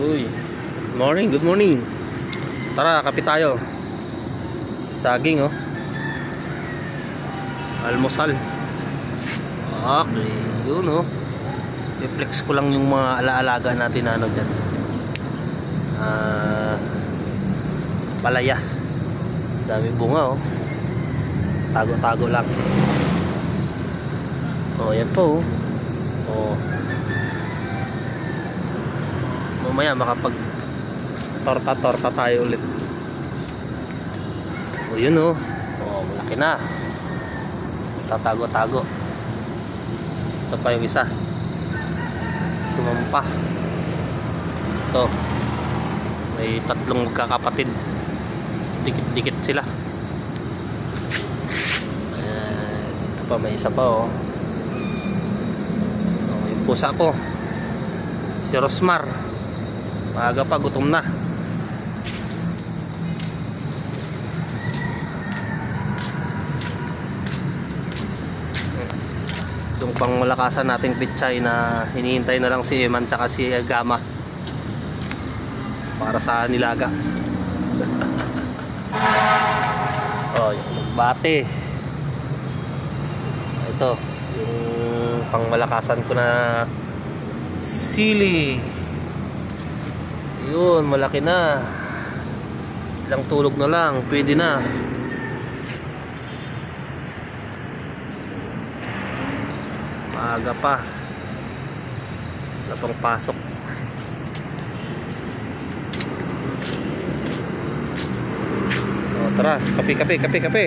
Uy, good morning. Tara, kape tayo. Saging, oh. Almusal. Okay, yun, oh. I-flex ko lang yung mga alaalaga natin na ano dyan. Palaya. Dami bunga, oh. Tago-tago lang. Oh, yan po, oh. Oh. Mamaya makapag torta tayo ulit. O yun, oh. Oh, malaki na. Tatago-tago. Ito pa yung isa. Sumampa. Ito. May tatlong magkakapatid. Dikit-dikit sila. Ito pa, may isa pa, oh. Oh, yung pusa ko, si Rosmar. Maaga pa, gutom na. Itong pang malakasan nating pichay na hinihintay na lang si Eman tsaka si Gama para sa nilaga. Oh, yung bate. Ito, yung pang malakasan ko na sili. Yun, malaki na. Ilang tulog na lang, pwede na. Maaga pa. Wala pang pasok. O, tara, kape.